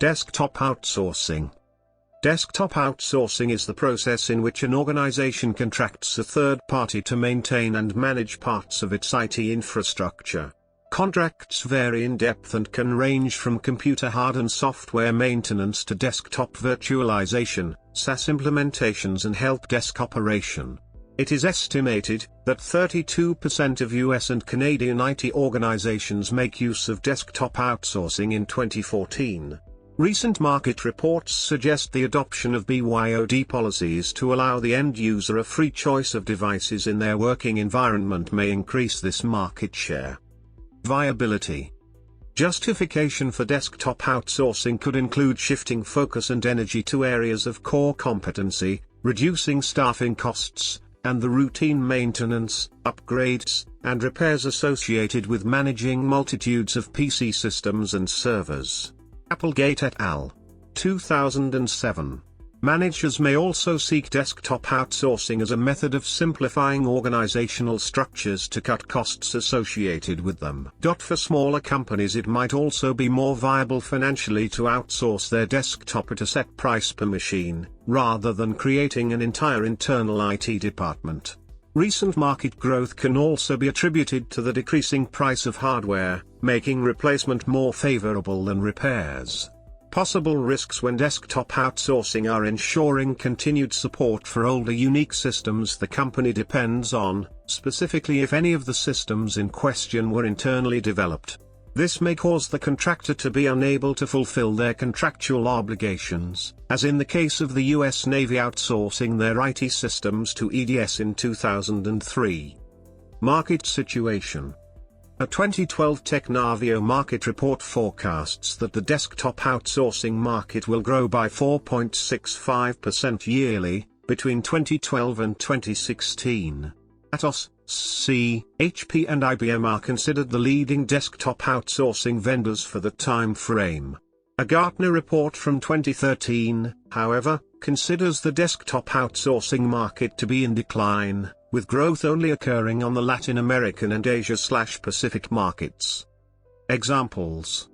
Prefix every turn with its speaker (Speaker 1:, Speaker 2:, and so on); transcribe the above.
Speaker 1: Desktop outsourcing. Desktop outsourcing is the process in which an organization contracts a third party to maintain and manage parts of its IT infrastructure. Contracts vary in depth and can range from computer hardware and software maintenance to desktop virtualization, SaaS implementations and helpdesk operation. It is estimated that 32% of US and Canadian IT organizations make use of desktop outsourcing in 2014. Recent market reports suggest the adoption of BYOD policies to allow the end user a free choice of devices in their working environment may increase this market share. Viability. Justification for desktop outsourcing could include shifting focus and energy to areas of core competency, reducing staffing costs, and the routine maintenance, upgrades, and repairs associated with managing multitudes of PC systems and servers. Applegate et al. 2007. Managers may also seek desktop outsourcing as a method of simplifying organizational structures to cut costs associated with them. For smaller companies, it might also be more viable financially to outsource their desktop at a set price per machine, rather than creating an entire internal IT department. Recent market growth can also be attributed to the decreasing price of hardware, making replacement more favorable than repairs. Possible risks when desktop outsourcing are ensuring continued support for older unique systems the company depends on, specifically if any of the systems in question were internally developed. This may cause the contractor to be unable to fulfill their contractual obligations, as in the case of the US Navy outsourcing their IT systems to EDS in 2003. Market situation. A 2012 Technavio market report forecasts that the desktop outsourcing market will grow by 4.65% yearly, between 2012 and 2016. Atos, HP and IBM are considered the leading desktop outsourcing vendors for the time frame. A Gartner report from 2013, however, considers the desktop outsourcing market to be in decline, with growth only occurring on the Latin American and Asia/Pacific markets. Examples.